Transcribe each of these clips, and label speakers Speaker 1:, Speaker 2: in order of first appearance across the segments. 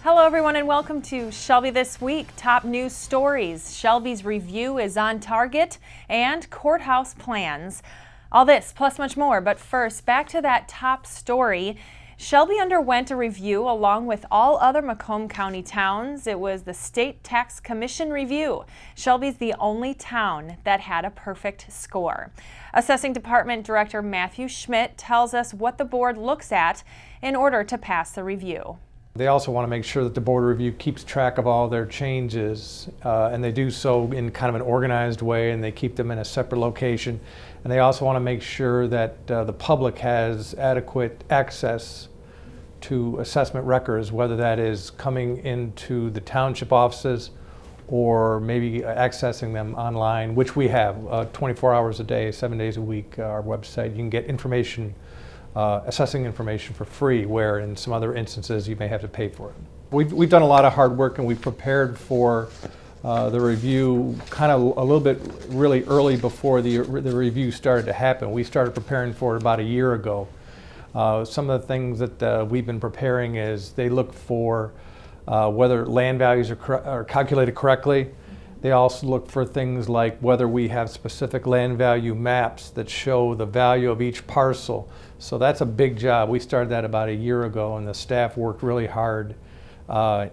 Speaker 1: Hello everyone and welcome to Shelby This Week. Top news stories. Shelby's review is on target and courthouse plans. All this plus much more, but first back to that top story. Shelby underwent a review along with all other Macomb County towns. It was the State Tax Commission review. Shelby's the only town that had a perfect score. Assessing Department Director Matthew Schmidt tells us what the board looks at in order to pass the review.
Speaker 2: They also want to make sure that the board review keeps track of all their changes, and they do so in kind of an organized way, and they keep them in a separate location. And they also want to make sure that the public has adequate access to assessment records, whether that is coming into the township offices or maybe accessing them online, which we have 24 hours a day, 7 days a week. Our website, you can get information, assessing information for free, where in some other instances you may have to pay for it. We've done a lot of hard work, and we've prepared for the review kind of a little bit really early before the review started to happen. We started preparing for it about a year ago. Some of the things that we've been preparing is they look for whether land values are calculated correctly. They also look for things like whether we have specific land value maps that show the value of each parcel. So that's a big job. We started that about a year ago, and the staff worked really hard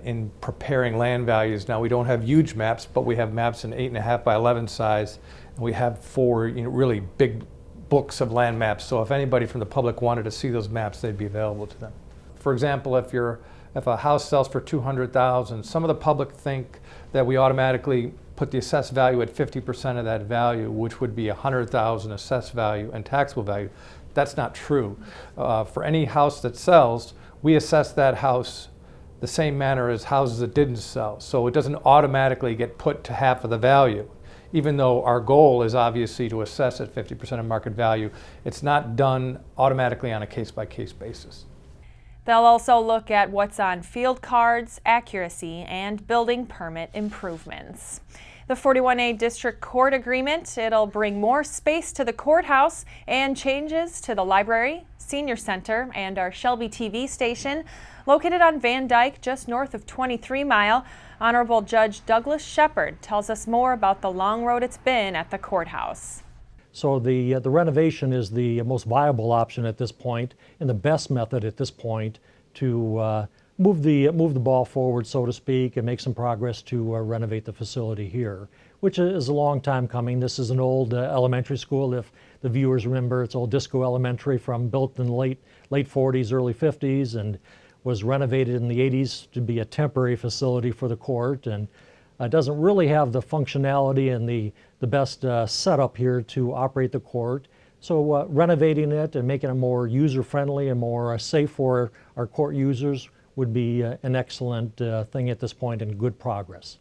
Speaker 2: in preparing land values. Now, we don't have huge maps, but we have maps in 8.5 by 11 size, and we have 4 really big books of land maps. So if anybody from the public wanted to see those maps, they'd be available to them. For example, if a house sells for $200,000, some of the public think that we automatically put the assessed value at 50% of that value, which would be $100,000 assessed value and taxable value. That's not true. For any house that sells, we assess that house the same manner as houses that didn't sell. So it doesn't automatically get put to half of the value. Even though our goal is obviously to assess at 50% of market value, it's not done automatically on a case-by-case basis.
Speaker 1: They'll also look at what's on field cards, accuracy, and building permit improvements. The 41A District Court Agreement, it'll bring more space to the courthouse and changes to the library, senior center, and our Shelby TV station. Located on Van Dyke, just north of 23 Mile, Honorable Judge Douglas Shepard tells us more about the long road it's been at the courthouse.
Speaker 3: So the renovation is the most viable option at this point and the best method at this point to move the ball forward, so to speak, and make some progress to renovate the facility here, which is a long time coming. This is an old elementary school. If the viewers remember, it's old Disco Elementary, built in the late 40s, early 50s, and was renovated in the 80s to be a temporary facility for the court, and doesn't really have the functionality and the best setup here to operate the court. So renovating it and making it more user-friendly and more safe for our court users would be an excellent thing at this point and good progress.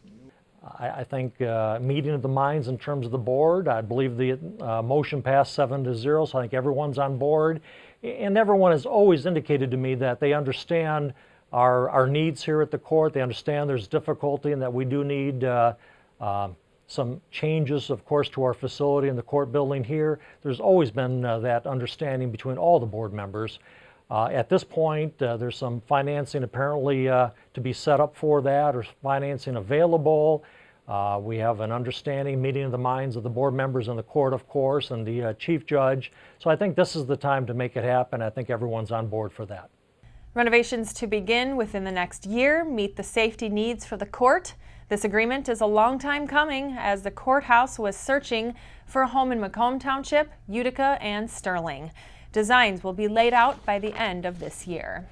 Speaker 3: I think meeting of the minds in terms of the board, I believe the motion passed 7-0, so I think everyone's on board. And everyone has always indicated to me that they understand our needs here at the court. They understand there's difficulty and that we do need some changes, of course, to our facility and the court building here. There's always been that understanding between all the board members. At this point, there's some financing apparently to be set up for that, or financing available. We have an understanding, meeting of the minds of the board members in the court, of course, and the chief judge. So I think this is the time to make it happen. I think everyone's on board for that.
Speaker 1: Renovations to begin within the next year meet the safety needs for the court. This agreement is a long time coming, as the courthouse was searching for a home in Macomb Township, Utica, and Sterling. Designs will be laid out by the end of this year.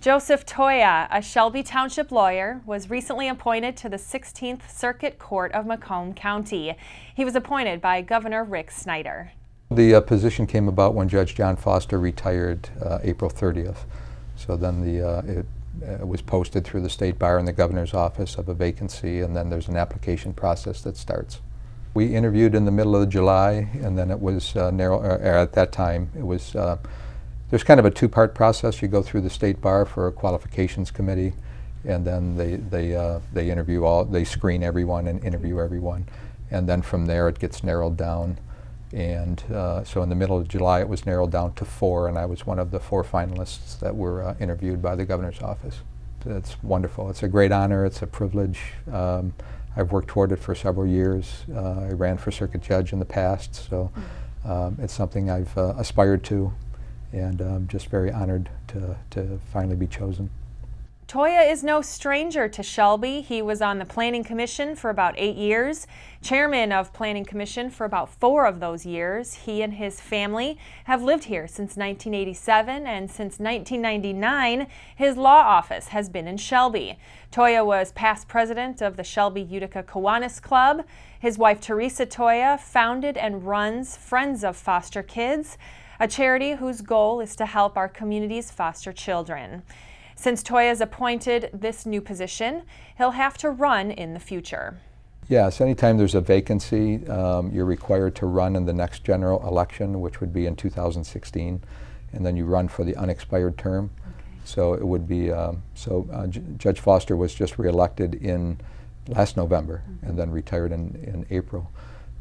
Speaker 1: Joseph TOIA, a Shelby Township lawyer, was recently appointed to the 16th Circuit Court of Macomb County. He was appointed by Governor Rick Snyder.
Speaker 4: The position came about when Judge John Foster retired April 30th. So then it was posted through the State Bar and the Governor's Office of a vacancy, and then there's an application process that starts. We interviewed in the middle of July, and then it was at that time, it was there's kind of a two-part process. You go through the State Bar for a qualifications committee, and then they interview they screen everyone and interview everyone, and then from there it gets narrowed down. And so in the middle of July it was narrowed down to 4, and I was one of the 4 finalists that were interviewed by the Governor's office. it's wonderful. It's a great honor. It's a privilege. I've worked toward it for several years. I ran for circuit judge in the past, so it's something I've aspired to, and I'm just very honored to finally be chosen.
Speaker 1: TOIA is no stranger to Shelby. He was on the Planning Commission for about 8 years, chairman of Planning Commission for about 4 of those years. He and his family have lived here since 1987, and since 1999, his law office has been in Shelby. TOIA was past president of the Shelby Utica Kiwanis Club. His wife, Teresa TOIA, founded and runs Friends of Foster Kids, a charity whose goal is to help our community's foster children. Since TOIA's appointed this new position, he'll have to run in the future.
Speaker 4: Yes, anytime there's a vacancy, you're required to run in the next general election, which would be in 2016, and then you run for the unexpired term. Okay. So it would be, Judge Foster was just reelected in last November, and then retired in April.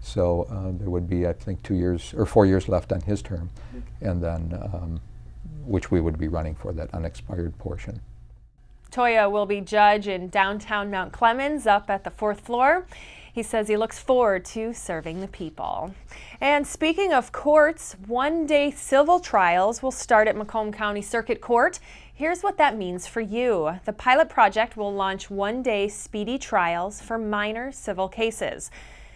Speaker 4: So there would be, I think, 2 years or 4 years left on his term, and then which we would be running for, that unexpired portion.
Speaker 1: TOIA will be judge in downtown Mount Clemens up at the 4th floor. He says he looks forward to serving the people. And speaking of courts, one-day civil trials will start at Macomb County Circuit Court. Here's what that means for you. The pilot project will launch one-day speedy trials for minor civil cases.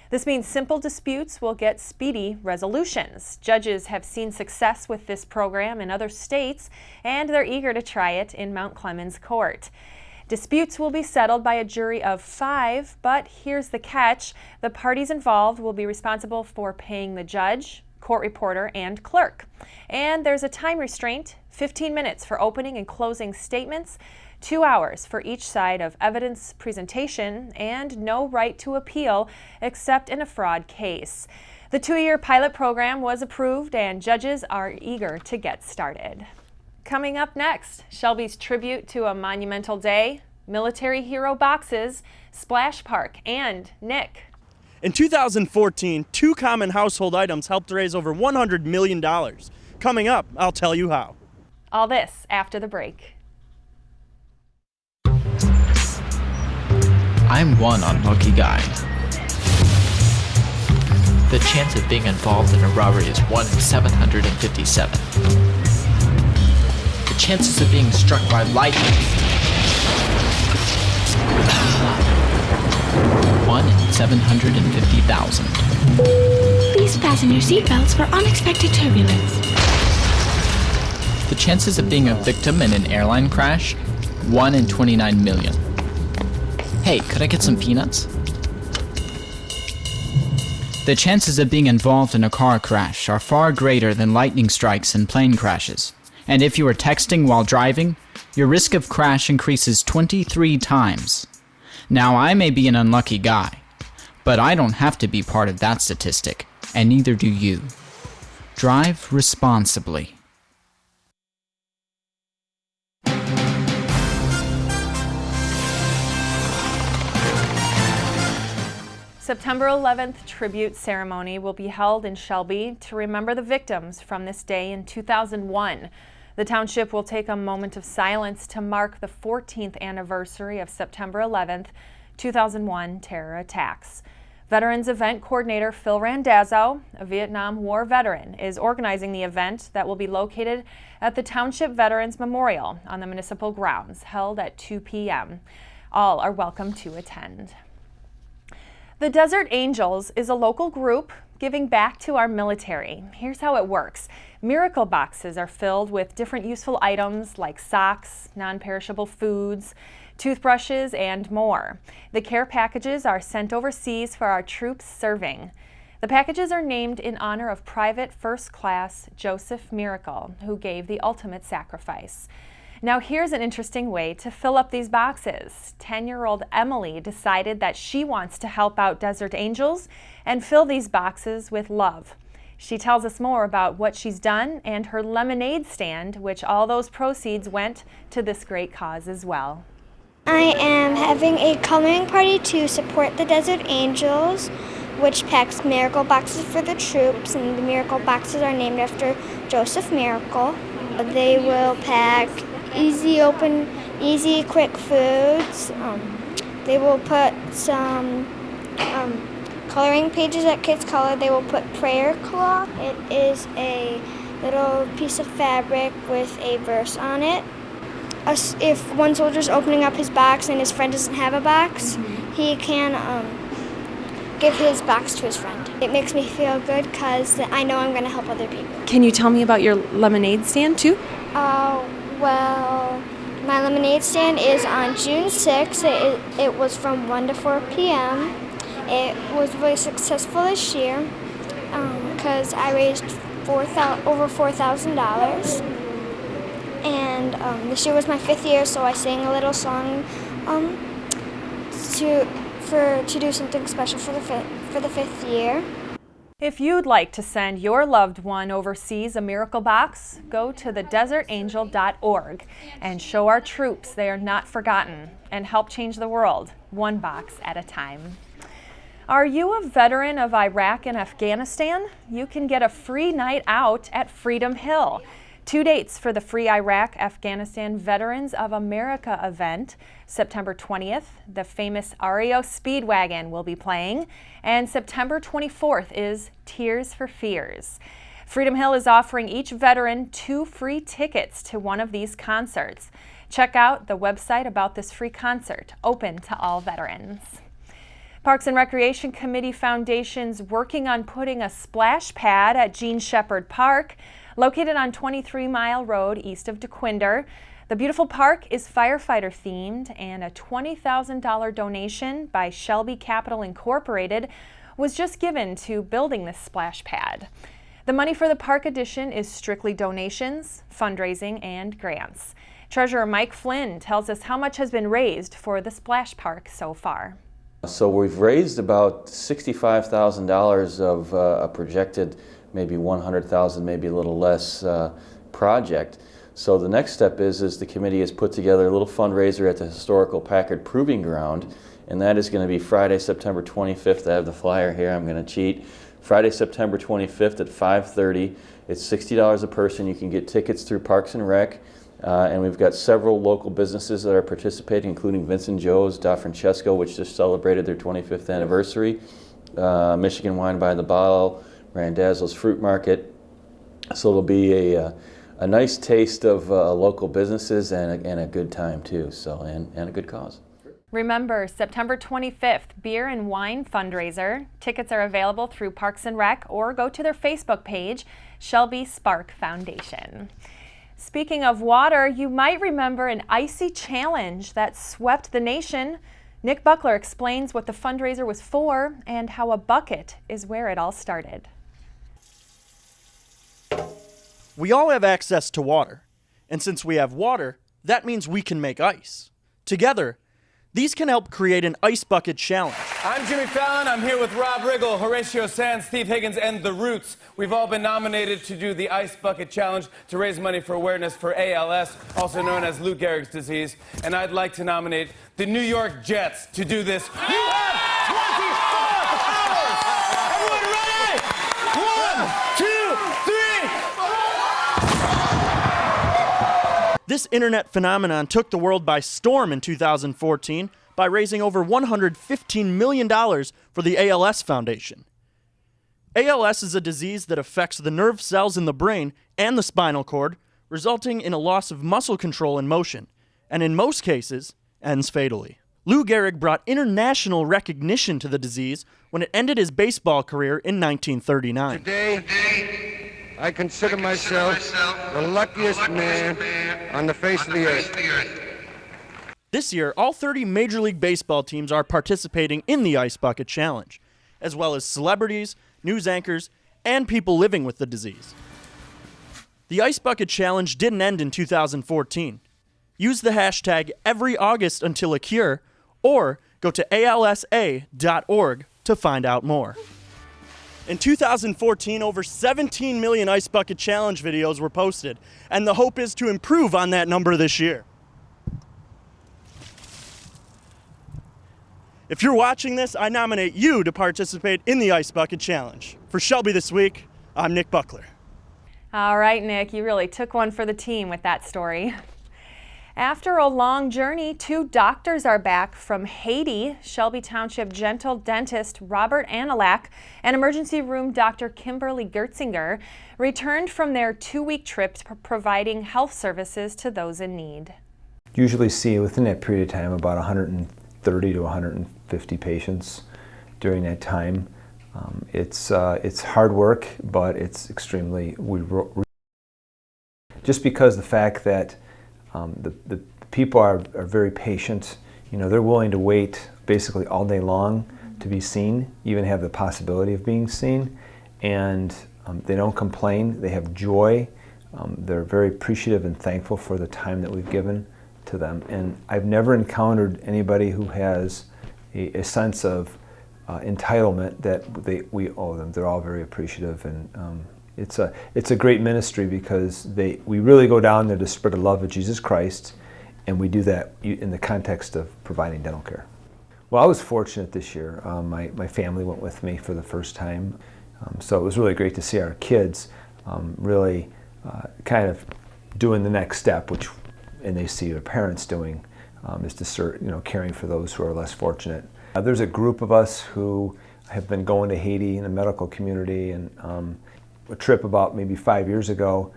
Speaker 1: This means simple disputes will get speedy resolutions. Judges have seen success with this program in other states, and they're eager to try it in Mount Clemens Court. Disputes will be settled by a jury of 5, but here's the catch. The parties involved will be responsible for paying the judge, court reporter, and clerk. And there's a time restraint, 15 minutes for opening and closing statements, 2 hours for each side of evidence presentation, and no right to appeal except in a fraud case. The 2-year pilot program was approved, and judges are eager to get started. Coming up next, Shelby's tribute to a monumental day, military hero boxes, Splash Park, and Nick.
Speaker 5: In 2014, 2 common household items helped raise over $100 million. Coming up, I'll tell you how.
Speaker 1: All this after the break.
Speaker 6: I'm one unlucky guy. The chance of being involved in a robbery is 1 in 757. The chances of being struck by lightning 1 in 750,000.
Speaker 7: Please fasten your seatbelts for unexpected turbulence.
Speaker 6: The chances of being a victim in an airline crash 1 in 29 million. Hey, could I get some peanuts? The chances of being involved in a car crash are far greater than lightning strikes and plane crashes. And if you are texting while driving, your risk of crash increases 23 times. Now, I may be an unlucky guy, but I don't have to be part of that statistic, and neither do you. Drive responsibly.
Speaker 1: September 11th tribute ceremony will be held in Shelby to remember the victims from this day in 2001. The township will take a moment of silence to mark the 14th anniversary of September 11th, 2001 terror attacks. Veterans Event Coordinator Phil Randazzo, a Vietnam War veteran, is organizing the event that will be located at the Township Veterans Memorial on the municipal grounds, held at 2 p.m. All are welcome to attend. The Desert Angels is a local group giving back to our military. Here's how it works. Miracle boxes are filled with different useful items like socks, non-perishable foods, toothbrushes, and more. The care packages are sent overseas for our troops serving. The packages are named in honor of Private First Class Joseph Miracle, who gave the ultimate sacrifice. Now here's an interesting way to fill up these boxes. 10-year-old Emily decided that she wants to help out Desert Angels and fill these boxes with love. She tells us more about what she's done and her lemonade stand, which all those proceeds went to this great cause as well.
Speaker 8: I am having a coloring party to support the Desert Angels, which packs miracle boxes for the troops, and the miracle boxes are named after Joseph Miracle. They will pack easy open easy, quick foods. They will put some coloring pages that kids color. They will put prayer cloth. It is a little piece of fabric with a verse on it. If one soldier's opening up his box and his friend doesn't have a box, he can give his box to his friend. It makes me feel good because I know I'm going to help other people.
Speaker 1: Can you tell me about your lemonade stand too?
Speaker 8: Well, my lemonade stand is on June 6th. It was from 1 to 4 p.m. It was really successful this year because I raised over $4,000. And this year was my 5th year, so I sang a little song to do something special for the 5th year.
Speaker 1: If you'd like to send your loved one overseas a miracle box, go to thedesertangel.org and show our troops they are not forgotten and help change the world, one box at a time. Are you a veteran of Iraq and Afghanistan? You can get a free night out at Freedom Hill. 2 dates for the free Iraq-Afghanistan Veterans of America event. September 20th, the famous REO Speedwagon will be playing, and September 24th is Tears for Fears. Freedom Hill is offering each veteran 2 free tickets to one of these concerts. Check out the website about this free concert, open to all veterans. Parks and Recreation Committee Foundation's working on putting a splash pad at Jean Shepherd Park, located on 23 Mile Road east of DeQuinder. The beautiful park is firefighter themed, and a $20,000 donation by Shelby Capital Incorporated was just given to building this splash pad. The money for the park addition is strictly donations, fundraising, and grants. Treasurer Mike Flynn tells us how much has been raised for the splash park so far.
Speaker 9: So we've raised about $65,000 of a projected maybe 100,000, maybe a little less project. So the next step is the committee has put together a little fundraiser at the historical Packard Proving Ground, and that is going to be Friday, September 25th. I have the flyer here, I'm going to cheat. Friday, September 25th at 5:30. It's $60 a person. You can get tickets through Parks and Rec, and we've got several local businesses that are participating, including Vincent Joe's, Da Francesco, which just celebrated their 25th anniversary, Michigan Wine by the Bottle, Randazzo's Fruit Market. So it'll be a nice taste of local businesses and a good time too, so and a good cause.
Speaker 1: Remember, September 25th, beer and wine fundraiser. Tickets are available through Parks and Rec or go to their Facebook page, Shelby Spark Foundation. Speaking of water, you might remember an icy challenge that swept the nation. Nick Buckler explains what the fundraiser was for and how a bucket is where it all started.
Speaker 5: We all have access to water, and since we have water, that means we can make ice. Together, these can help create an ice bucket challenge.
Speaker 10: I'm Jimmy Fallon. I'm here with Rob Riggle, Horatio Sands, Steve Higgins, and The Roots. We've all been nominated to do the Ice Bucket Challenge to raise money for awareness for ALS, also known as Lou Gehrig's disease. And I'd like to nominate the New York Jets to do this. You have 24 hours! Everyone ready? 1, 2, 3!
Speaker 5: This internet phenomenon took the world by storm in 2014 by raising over $115 million for the ALS Foundation. ALS is a disease that affects the nerve cells in the brain and the spinal cord, resulting in a loss of muscle control and motion, and in most cases, ends fatally. Lou Gehrig brought international recognition to the disease when it ended his baseball career in 1939.
Speaker 11: Today, I consider myself the luckiest man on the face of the earth.
Speaker 5: This year, all 30 Major League Baseball teams are participating in the Ice Bucket Challenge, as well as celebrities, news anchors, and people living with the disease. The Ice Bucket Challenge didn't end in 2014. Use the hashtag #EveryAugust until a cure, or go to alsa.org to find out more. In 2014, over 17 million Ice Bucket Challenge videos were posted, and the hope is to improve on that number this year. If you're watching this, I nominate you to participate in the Ice Bucket Challenge. For Shelby This Week, I'm Nick Buckler.
Speaker 1: All right, Nick, you really took one for the team with that story. After a long journey, 2 doctors are back from Haiti. Shelby Township Gentle Dentist Robert Anilak and Emergency Room Dr. Kimberly Gertzinger returned from their 2-week trip providing health services to those in need.
Speaker 12: Usually see within that period of time about 130 to 150 patients during that time. It's hard work, but it's extremely, just because the fact that the people are very patient. You know, they're willing to wait basically all day long to be seen, even have the possibility of being seen, and they don't complain. They have joy. They're very appreciative and thankful for the time that we've given to them. And I've never encountered anybody who has a sense of entitlement that we owe them. They're all very appreciative, and it's a great ministry because we really go down there to spread the love of Jesus Christ, and we do that in the context of providing dental care. Well, I was fortunate this year. My family went with me for the first time, so it was really great to see our kids really kind of doing the next step, and they see their parents doing, is to start, caring for those who are less fortunate. There's a group of us who have been going to Haiti in the medical community, and a trip about maybe 5 years ago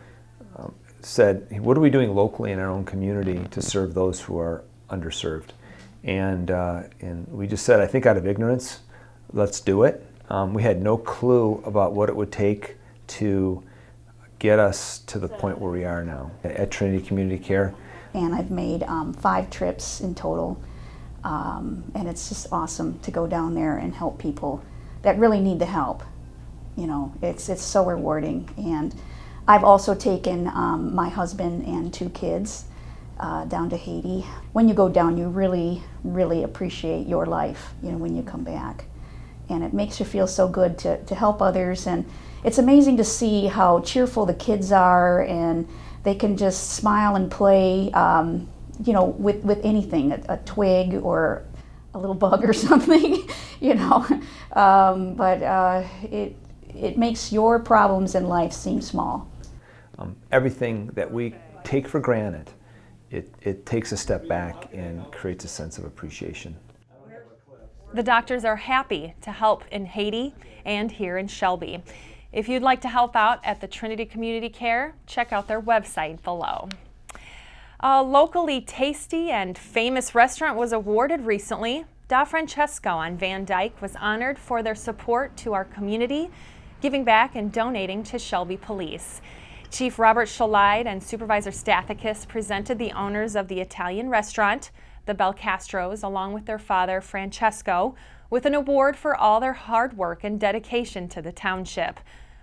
Speaker 12: said, what are we doing locally in our own community to serve those who are underserved? And we just said, I think out of ignorance, let's do it. We had no clue about what it would take to get us to the point where we are now at Trinity Community Care.
Speaker 13: And I've made 5 trips in total, and it's just awesome to go down there and help people that really need the help. You know, it's so rewarding. And I've also taken my husband and 2 kids down to Haiti. When you go down, you really, really appreciate your life, when you come back. And it makes you feel so good to help others. And it's amazing to see how cheerful the kids are, and they can just smile and play, with anything, a twig or a little bug or something, But it makes your problems in life seem small.
Speaker 12: Everything that we take for granted, it takes a step back and creates a sense of appreciation.
Speaker 1: The doctors are happy to help in Haiti and here in Shelby. If you'd like to help out at the Trinity Community Care, check out their website below. A locally tasty and famous restaurant was awarded recently. Da Francesco on Van Dyke was honored for their support to our community, giving back and donating to Shelby Police. Chief Robert Shalide and Supervisor Stathakis presented the owners of the Italian restaurant, the Belcastros, along with their father, Francesco, with an award for all their hard work and dedication to the township.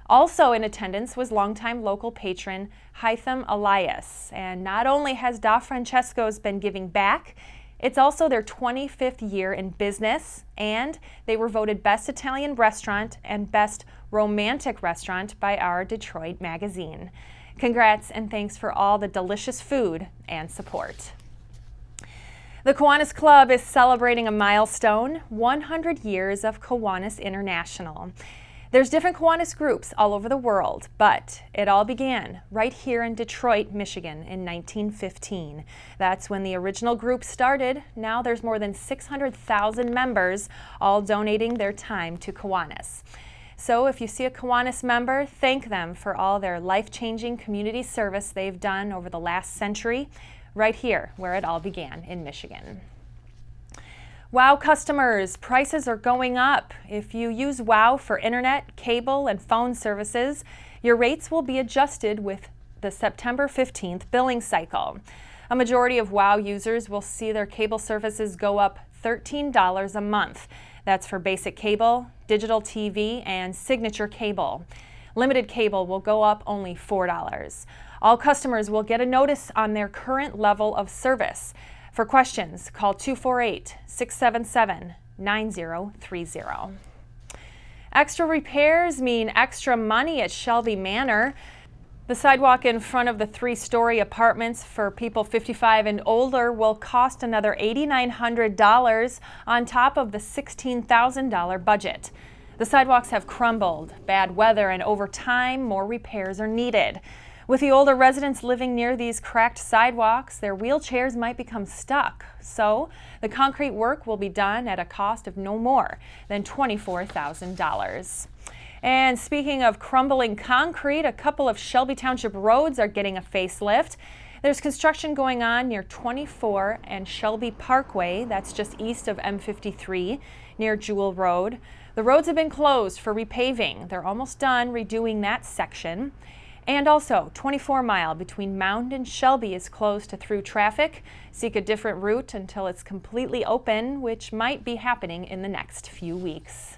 Speaker 1: Also in attendance was longtime local patron Hytham Elias. And not only has Da Francesco's been giving back, it's also their 25th year in business, and they were voted Best Italian Restaurant and Best Romantic Restaurant by our Detroit magazine. Congrats and thanks for all the delicious food and support. The Kiwanis Club is celebrating a milestone, 100 years of Kiwanis International. There's different Kiwanis groups all over the world, but it all began right here in Detroit, Michigan in 1915. That's when the original group started. Now there's more than 600,000 members, all donating their time to Kiwanis. So if you see a Kiwanis member, thank them for all their life-changing community service they've done over the last century, right here where it all began in Michigan. WOW customers, prices are going up. If you use WOW for internet, cable, and phone services, your rates will be adjusted with the September 15th billing cycle. A majority of WOW users will see their cable services go up $13 a month. That's for basic cable, digital TV, and signature cable. Limited cable will go up only $4. All customers will get a notice on their current level of service. For questions, call 248-677-9030. Extra repairs mean extra money at Shelby Manor. The sidewalk in front of the 3-story apartments for people 55 and older will cost another $8,900 on top of the $16,000 budget. The sidewalks have crumbled, bad weather, and over time, more repairs are needed. With the older residents living near these cracked sidewalks, their wheelchairs might become stuck. So the concrete work will be done at a cost of no more than $24,000. And speaking of crumbling concrete, a couple of Shelby Township roads are getting a facelift. There's construction going on near 24 and Shelby Parkway, that's just east of M53, near Jewel Road. The roads have been closed for repaving. They're almost done redoing that section. And also, 24 Mile between Mound and Shelby is closed to through traffic. Seek a different route until it's completely open, which might be happening in the next few weeks.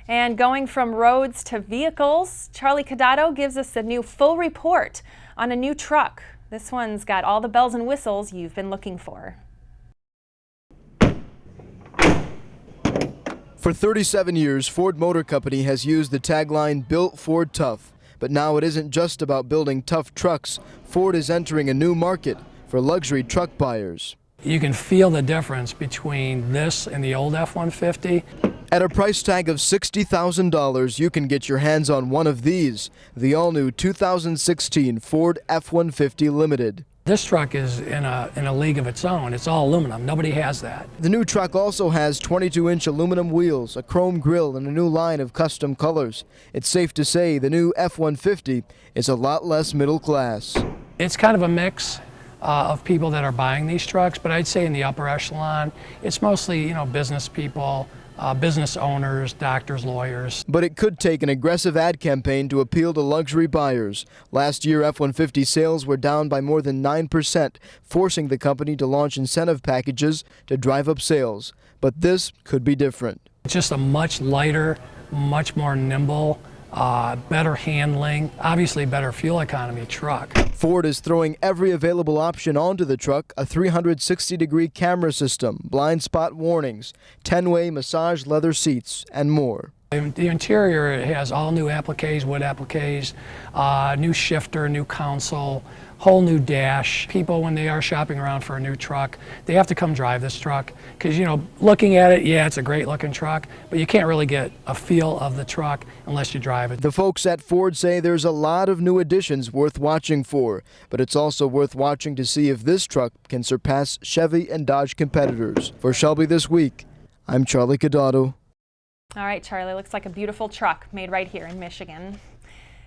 Speaker 1: And going from roads to vehicles, Charlie Cadato gives us a new full report on a new truck. This one's got all the bells and whistles you've been looking for.
Speaker 14: For 37 years, Ford Motor Company has used the tagline, "Built Ford Tough." But now it isn't just about building tough trucks. Ford is entering a new market for luxury truck buyers.
Speaker 15: You can feel the difference between this and the old F-150.
Speaker 14: At a price tag of $60,000, you can get your hands on one of these, the all-new 2016 Ford F-150 Limited.
Speaker 15: This truck is in a league of its own. It's all aluminum. Nobody has that.
Speaker 14: The new truck also has 22-inch aluminum wheels, a chrome grille, and a new line of custom colors. It's safe to say the new F-150 is a lot less middle class.
Speaker 15: It's kind of a mix of people that are buying these trucks, but I'd say in the upper echelon, it's mostly, business people, business owners, doctors, lawyers.
Speaker 14: But it could take an aggressive ad campaign to appeal to luxury buyers. Last year, F-150 sales were down by more than 9%, forcing the company to launch incentive packages to drive up sales. But this could be different.
Speaker 15: It's just a much lighter, much more nimble, better handling, obviously better fuel economy truck.
Speaker 14: Ford is throwing every available option onto the truck: a 360-degree camera system, blind spot warnings, 10-way massage leather seats, and more.
Speaker 15: The interior has all new appliques, wood appliques, new shifter, new console, whole new dash. People, when they are shopping around for a new truck, they have to come drive this truck because, looking at it, yeah, it's a great looking truck, but you can't really get a feel of the truck unless you drive it.
Speaker 14: The folks at Ford say there's a lot of new additions worth watching for, but it's also worth watching to see if this truck can surpass Chevy and Dodge competitors. For Shelby This Week, I'm Charlie Cadato.
Speaker 1: All right, Charlie, looks like a beautiful truck made right here in Michigan.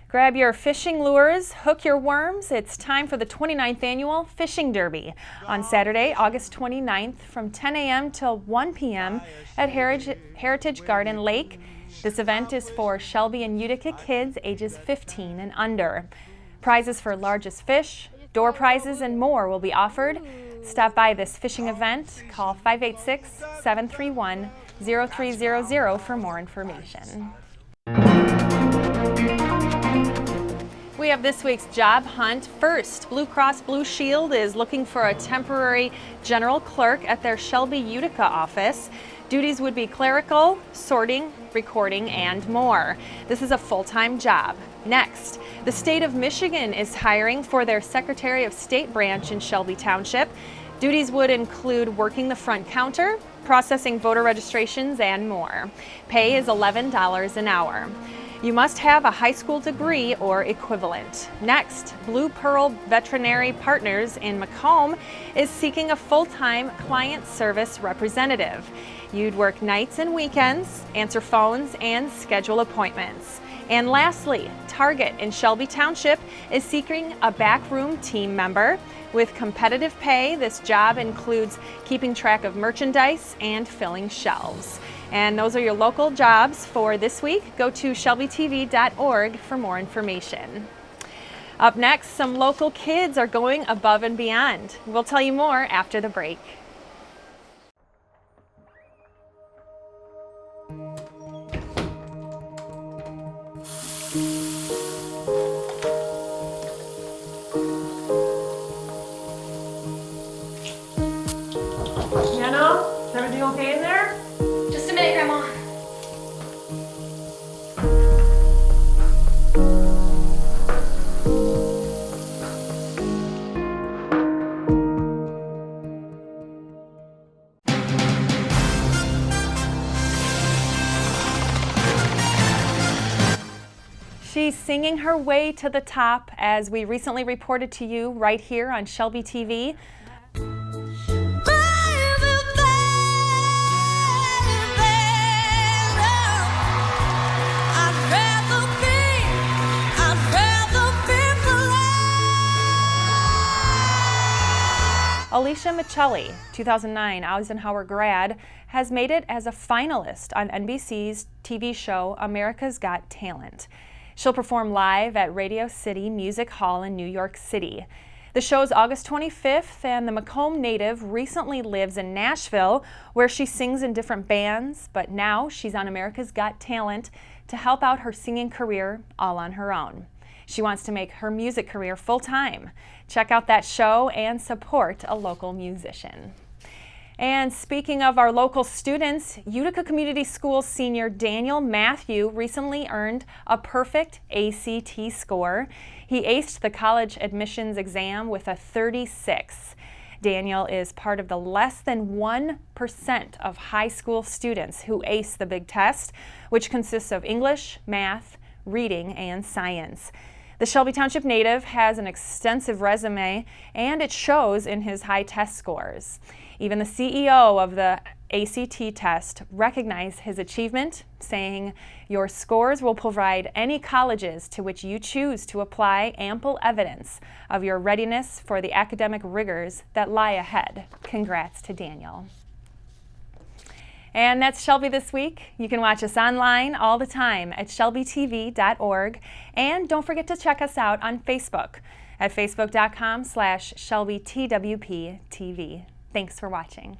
Speaker 1: Grab your fishing lures, hook your worms. It's time for the 29th Annual Fishing Derby on Saturday, August 29th from 10 a.m. till 1 p.m. at Heritage Garden Lake. This event is for Shelby and Utica kids ages 15 and under. Prizes for largest fish, door prizes, and more will be offered. Stop by this fishing event. Call 586-731-0300 for more information. We have this week's job hunt. First, Blue Cross Blue Shield is looking for a temporary general clerk at their Shelby Utica office. Duties would be clerical, sorting, recording, and more. This is a full-time job. Next, the state of Michigan is hiring for their Secretary of State branch in Shelby Township. Duties would include working the front counter, processing voter registrations, and more. Pay is $11 an hour. You must have a high school degree or equivalent. Next, Blue Pearl Veterinary Partners in Macomb is seeking a full-time client service representative. You'd work nights and weekends, answer phones, and schedule appointments. And lastly, Target in Shelby Township is seeking a backroom team member. With competitive pay, this job includes keeping track of merchandise and filling shelves. And those are your local jobs for this week. Go to shelbytv.org for more information. Up next, some local kids are going above and beyond. We'll tell you more after the break.
Speaker 16: Nano, is everything okay in there?
Speaker 7: Just a minute, Grandma.
Speaker 1: She's singing her way to the top, as we recently reported to you right here on Shelby TV. Alicia Michelli, 2009 Eisenhower grad, has made it as a finalist on NBC's TV show America's Got Talent. She'll perform live at Radio City Music Hall in New York City. The show's August 25th, and the Macomb native recently lives in Nashville, where she sings in different bands, but now she's on America's Got Talent to help out her singing career all on her own. She wants to make her music career full-time. Check out that show and support a local musician. And speaking of our local students, Utica Community Schools senior Daniel Matthew recently earned a perfect ACT score. He aced the college admissions exam with a 36. Daniel is part of the less than 1% of high school students who ace the big test, which consists of English, math, reading, and science. The Shelby Township native has an extensive resume, and it shows in his high test scores. Even the CEO of the ACT test recognized his achievement, saying, "Your scores will provide any colleges to which you choose to apply ample evidence of your readiness for the academic rigors that lie ahead." Congrats to Daniel. And that's Shelby This Week. You can watch us online all the time at shelbytv.org. And don't forget to check us out on Facebook at facebook.com/ShelbyTWPTV. Thanks for watching.